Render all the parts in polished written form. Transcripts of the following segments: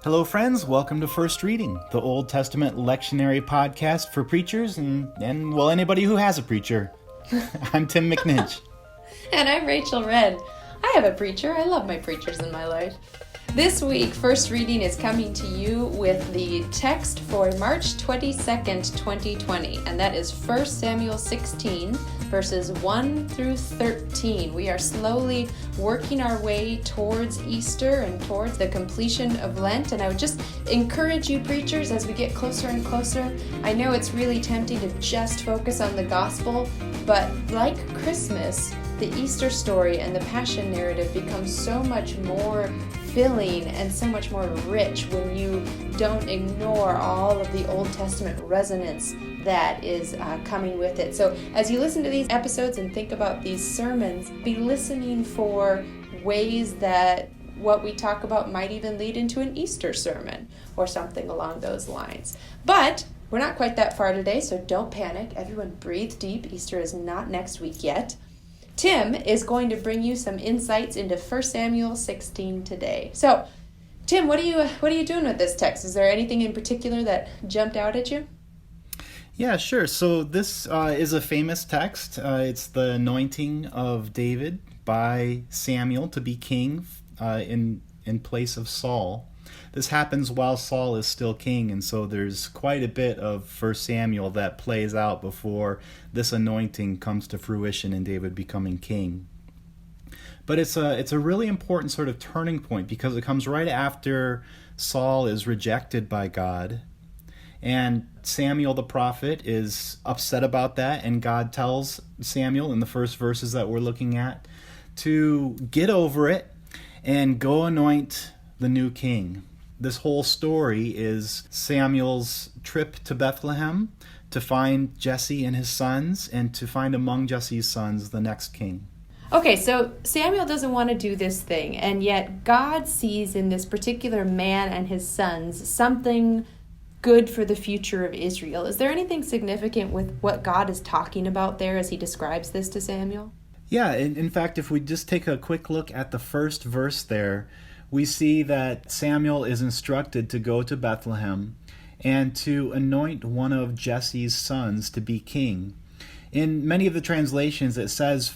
Hello, friends. Welcome to First Reading, the Old Testament lectionary podcast for preachers and anybody who has a preacher. I'm Tim McNinch. And I'm Rachel Red. I have a preacher. I love my preachers in my life. This week, First Reading is coming to you with the text for March 22nd, 2020, and that is 1 Samuel 16, verses 1 through 13. We are slowly working our way towards Easter and towards the completion of Lent, and I would just encourage you, preachers, as we get closer and closer. I know it's really tempting to just focus on the gospel, but like Christmas, the Easter story and the Passion narrative becomes so much more filling and so much more rich when you don't ignore all of the Old Testament resonance that is coming with it. So as you listen to these episodes and think about these sermons, be listening for ways that what we talk about might even lead into an Easter sermon or something along those lines. But we're not quite that far today, so don't panic. Everyone breathe deep. Easter is not next week yet. Tim is going to bring you some insights into 1 Samuel 16 today. So, Tim, what are you doing with this text? Is there anything in particular that jumped out at you? Yeah, sure. So this is a famous text. It's the anointing of David by Samuel to be king in place of Saul. This happens while Saul is still king, and so there's quite a bit of 1 Samuel that plays out before this anointing comes to fruition and David becoming king. But it's a really important sort of turning point because it comes right after Saul is rejected by God. And Samuel the prophet is upset about that, and God tells Samuel in the first verses that we're looking at to get over it and go anoint the new king. This whole story is Samuel's trip to Bethlehem to find Jesse and his sons and to find among Jesse's sons the next king. Okay, so Samuel doesn't want to do this thing, and yet God sees in this particular man and his sons something good for the future of Israel. Is there anything significant with what God is talking about there as he describes this to Samuel? Yeah, in fact, if we just take a quick look at the first verse there, we see that Samuel is instructed to go to Bethlehem and to anoint one of Jesse's sons to be king. In many of the translations it says,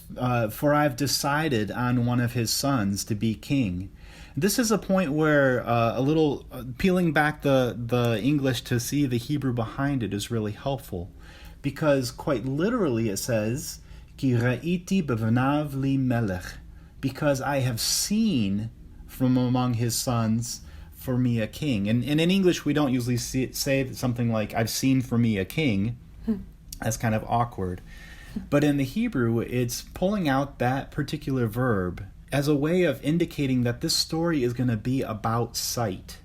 for I've decided on one of his sons to be king. This is a point where a little peeling back the English to see the Hebrew behind it is really helpful, because quite literally it says, Ki ra'iti b'vanav li melech, because I have seen from among his sons for me a king. And in English we don't usually say something like, I've seen for me a king. That's kind of awkward. But in the Hebrew, it's pulling out that particular verb as a way of indicating that this story is going to be about sight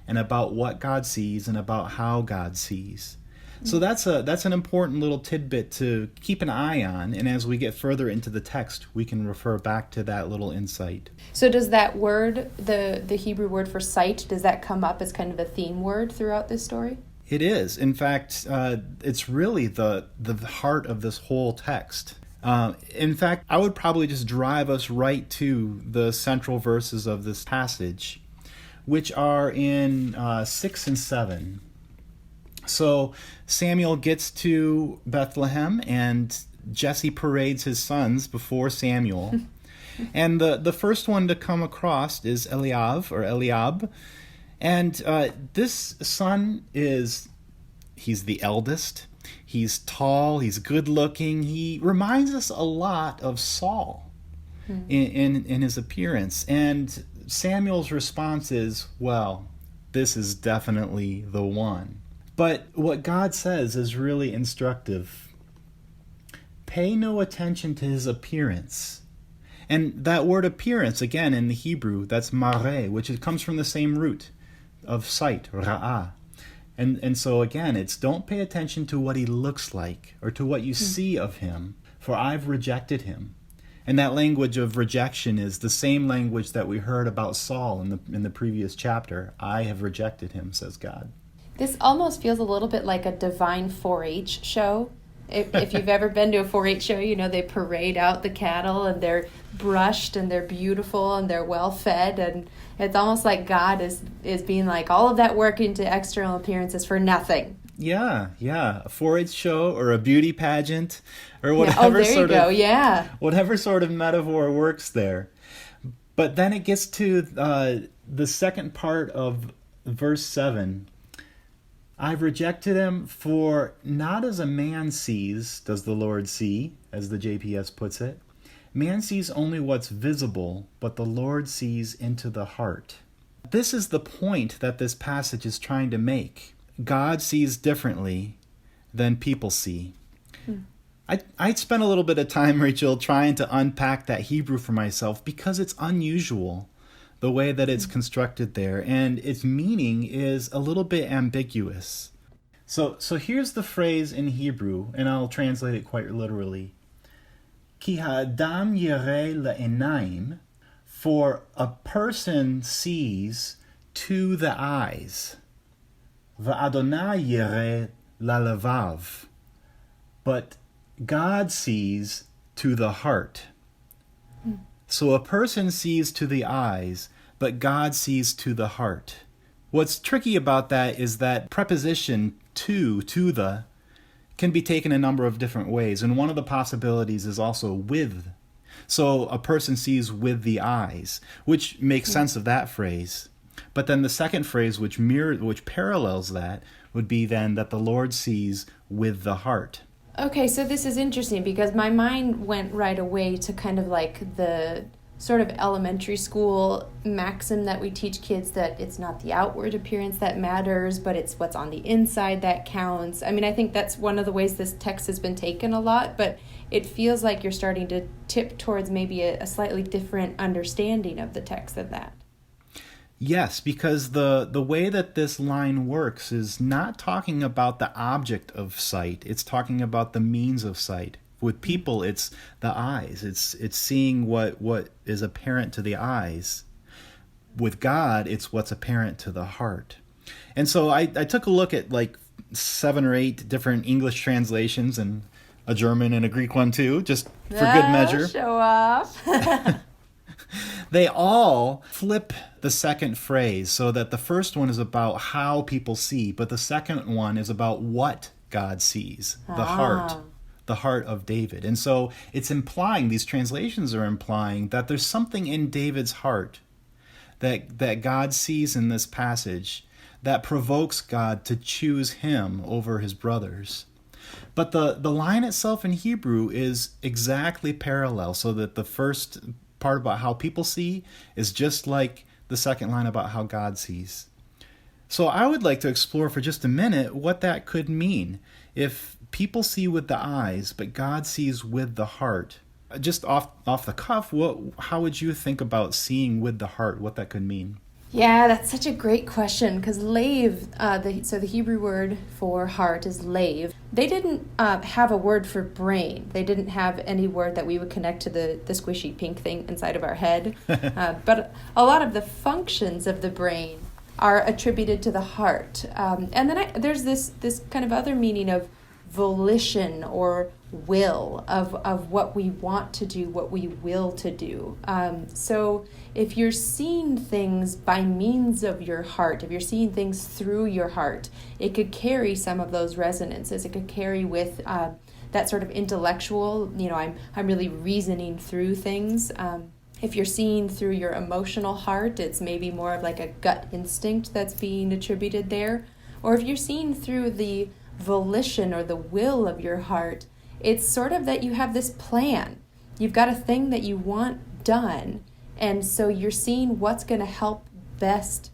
and about what God sees and about how God sees. So that's an important little tidbit to keep an eye on, and as we get further into the text, we can refer back to that little insight. So does that word, the Hebrew word for sight, does that come up as kind of a theme word throughout this story? It is. In fact, it's really the heart of this whole text. In fact, I would probably just drive us right to the central verses of this passage, which are in 6 and 7. So Samuel gets to Bethlehem, and Jesse parades his sons before Samuel. And the first one to come across is Eliab. And this son he's the eldest. He's tall, he's good looking. He reminds us a lot of Saul in his appearance. And Samuel's response is, well, this is definitely the one. But what God says is really instructive. Pay no attention to his appearance. And that word appearance, again, in the Hebrew, that's mareh, which comes from the same root of sight, ra'ah. And so again, it's don't pay attention to what he looks like or to what you see of him, for I've rejected him. And that language of rejection is the same language that we heard about Saul in the previous chapter. I have rejected him, says God. This almost feels a little bit like a divine 4-H show If you've ever been to a 4-H show, you know they parade out the cattle and they're brushed and they're beautiful and they're well fed, and it's almost like God is being like, all of that work into external appearances for nothing. Yeah, a 4-H show or a beauty pageant or Yeah. whatever Oh, there you go. Yeah. whatever sort of metaphor works there. But then it gets to the second part of verse 7. I've rejected him, for not as a man sees does the Lord see, as the JPS puts it. Man sees only what's visible, but the Lord sees into the heart. This is the point that this passage is trying to make. God sees differently than people see. I'd spent a little bit of time, Rachel, trying to unpack that Hebrew for myself because it's unusual, the way that it's constructed there, and its meaning is a little bit ambiguous. So here's the phrase in Hebrew, and I'll translate it quite literally. Ki ha'adam yireh le'enaim, for a person sees to the eyes. Va'adonai yireh la'levav, but God sees to the heart. So a person sees to the eyes, but God sees to the heart. What's tricky about that is that preposition to the, can be taken a number of different ways, and one of the possibilities is also with. So a person sees with the eyes, which makes sense of that phrase. But then the second phrase, which parallels that, would be then that the Lord sees with the heart. Okay, so this is interesting because my mind went right away to kind of like the sort of elementary school maxim that we teach kids, that it's not the outward appearance that matters, but it's what's on the inside that counts. I mean, I think that's one of the ways this text has been taken a lot, but it feels like you're starting to tip towards maybe a slightly different understanding of the text than that. Yes, because the way that this line works is not talking about the object of sight. It's talking about the means of sight. With people, it's the eyes. It's seeing what is apparent to the eyes. With God, it's what's apparent to the heart. And so I took a look at like 7 or 8 different English translations and a German and a Greek one too, just for good measure. Show off. They all flip the second phrase so that the first one is about how people see, but the second one is about what God sees, the heart of David. And so it's implying, these translations are implying that there's something in David's heart that God sees in this passage that provokes God to choose him over his brothers. But the line itself in Hebrew is exactly parallel, so that the first part about how people see is just like the second line about how God sees. So I would like to explore for just a minute what that could mean. If people see with the eyes, but God sees with the heart, just off the cuff, how would you think about seeing with the heart, what that could mean? Yeah, that's such a great question, because lave, so the Hebrew word for heart is lave. They didn't have a word for brain. They didn't have any word that we would connect to the squishy pink thing inside of our head. But a lot of the functions of the brain are attributed to the heart. And then there's this kind of other meaning of volition or will, of what we want to do, what we will to do. So if you're seeing things by means of your heart, if you're seeing things through your heart, it could carry some of those resonances. It could carry with that sort of intellectual, I'm really reasoning through things. If you're seeing through your emotional heart, it's maybe more of like a gut instinct that's being attributed there. Or if you're seeing through the volition or the will of your heart, it's sort of that you have this plan. You've got a thing that you want done, and so you're seeing what's going to help best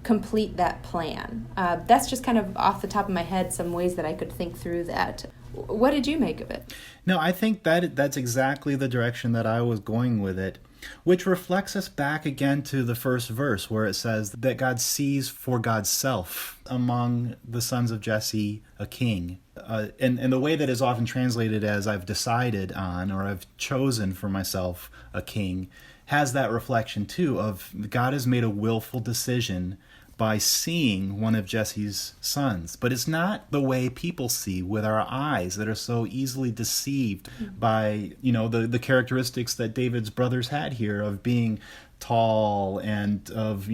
complete that plan. That's just kind of off the top of my head some ways that I could think through that. What did you make of it? No, I think that's exactly the direction that I was going with it, which reflects us back again to the first verse where it says that God sees for God's self among the sons of Jesse a king. And the way that is often translated as I've decided on or I've chosen for myself a king has that reflection too of God has made a willful decision by seeing one of Jesse's sons. But it's not the way people see with our eyes that are so easily deceived by, the characteristics that David's brothers had here of being tall and of,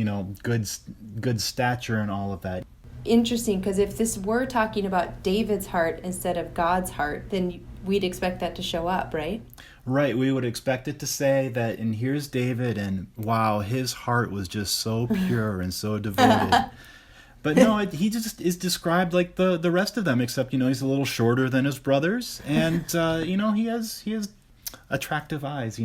good stature and all of that. Interesting, because if this were talking about David's heart instead of God's heart, then we'd expect that to show up, right? Right, we would expect it to say that, and here's David, and wow, his heart was just so pure and so devoted. But no, he just is described like the rest of them, except, he's a little shorter than his brothers, and, he has attractive eyes,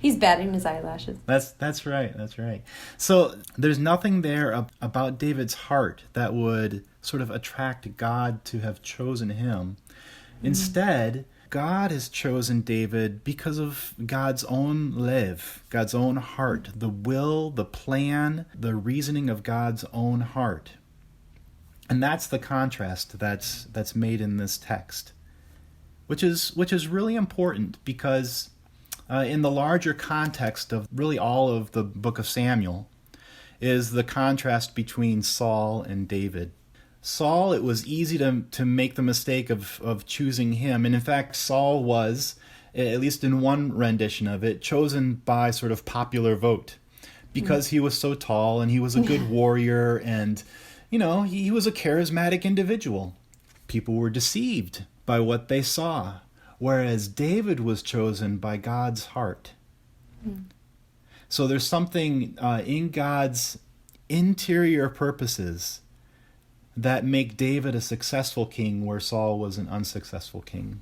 He's batting his eyelashes. That's right. So there's nothing there about David's heart that would sort of attract God to have chosen him. Instead, God has chosen David because of God's own lev, God's own heart, the will, the plan, the reasoning of God's own heart. And that's the contrast that's made in this text, which is really important because in the larger context of really all of the book of Samuel is the contrast between Saul and David. Saul, it was easy to make the mistake of choosing him. And in fact, Saul was, at least in one rendition of it, chosen by sort of popular vote because he was so tall and he was a good warrior and, he was a charismatic individual. People were deceived by what they saw, whereas David was chosen by God's heart. So there's something in God's interior purposes that make David a successful king where Saul was an unsuccessful king.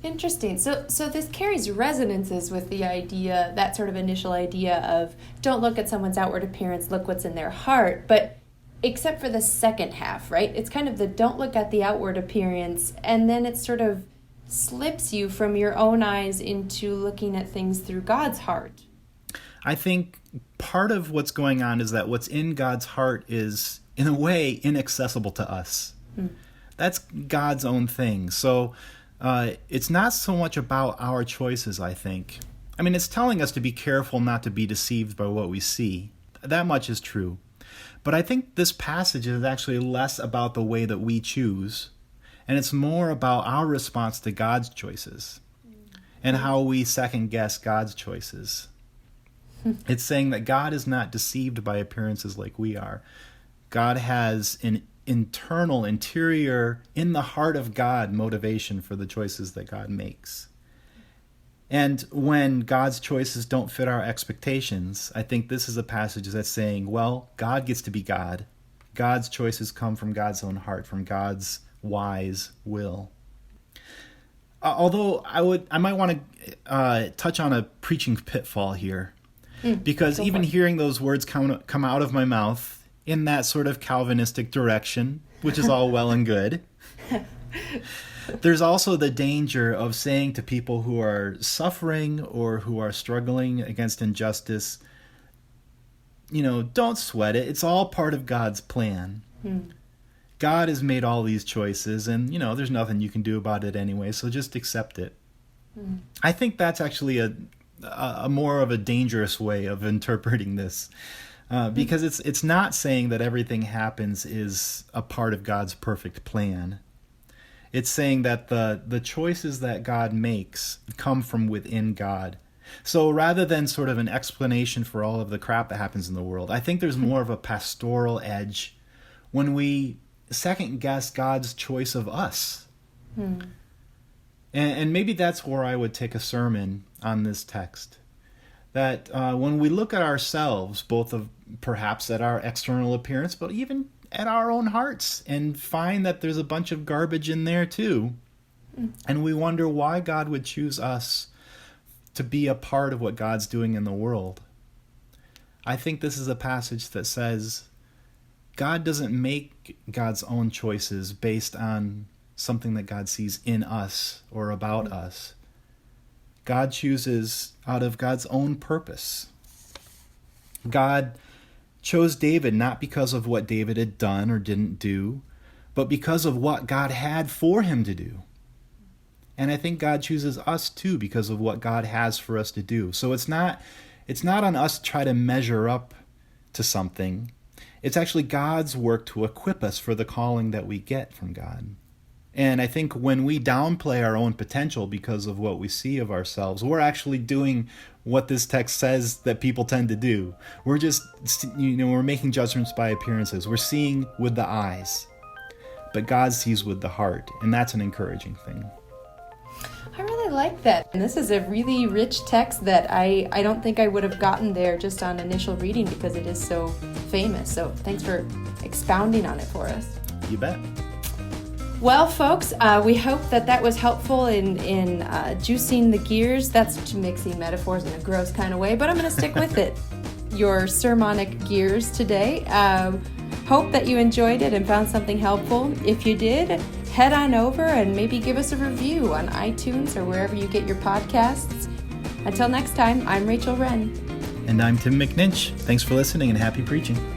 Interesting. So this carries resonances with the idea, that sort of initial idea of don't look at someone's outward appearance, look what's in their heart. But except for the second half, right? It's kind of the don't look at the outward appearance, and then it sort of slips you from your own eyes into looking at things through God's heart. I think part of what's going on is that what's in God's heart is, in a way, inaccessible to us. That's God's own thing. So it's not so much about our choices, I think. I mean, it's telling us to be careful not to be deceived by what we see. That much is true. But I think this passage is actually less about the way that we choose, and it's more about our response to God's choices and how we second-guess God's choices. It's saying that God is not deceived by appearances like we are. God has an internal, interior, in the heart of God motivation for the choices that God makes. And when God's choices don't fit our expectations, I think this is a passage that's saying, well, God gets to be God. God's choices come from God's own heart, from God's wise will. Although I might want to touch on a preaching pitfall here, because even hearing those words come out of my mouth in that sort of Calvinistic direction, which is all well and good, there's also the danger of saying to people who are suffering or who are struggling against injustice, don't sweat it. It's all part of God's plan. God has made all these choices, and, there's nothing you can do about it anyway, so just accept it. I think that's actually a more of a dangerous way of interpreting this, because it's not saying that everything happens is a part of God's perfect plan. It's saying that the choices that God makes come from within God. So rather than sort of an explanation for all of the crap that happens in the world, I think there's more of a pastoral edge when we second guess God's choice of us. And maybe that's where I would take a sermon on this text. That when we look at ourselves, both of perhaps at our external appearance, but even at our own hearts, and find that there's a bunch of garbage in there too, and we wonder why God would choose us to be a part of what God's doing in the world. I think this is a passage that says God doesn't make God's own choices based on something that God sees in us or about us. God chooses out of God's own purpose. God chose David not because of what David had done or didn't do, but because of what God had for him to do. And I think God chooses us too because of what God has for us to do. So it's not on us to try to measure up to something. It's actually God's work to equip us for the calling that we get from God. And I think when we downplay our own potential because of what we see of ourselves, we're actually doing what this text says that people tend to do. We're just, we're making judgments by appearances. We're seeing with the eyes. But God sees with the heart, and that's an encouraging thing. I really like that. And this is a really rich text that I don't think I would have gotten there just on initial reading because it is so famous. So thanks for expounding on it for us. You bet. Well, folks, we hope that was helpful in juicing the gears. That's mixing metaphors in a gross kind of way, but I'm going to stick with it. Your sermonic gears today. Hope that you enjoyed it and found something helpful. If you did, head on over and maybe give us a review on iTunes or wherever you get your podcasts. Until next time, I'm Rachel Wren. And I'm Tim McNinch. Thanks for listening and happy preaching.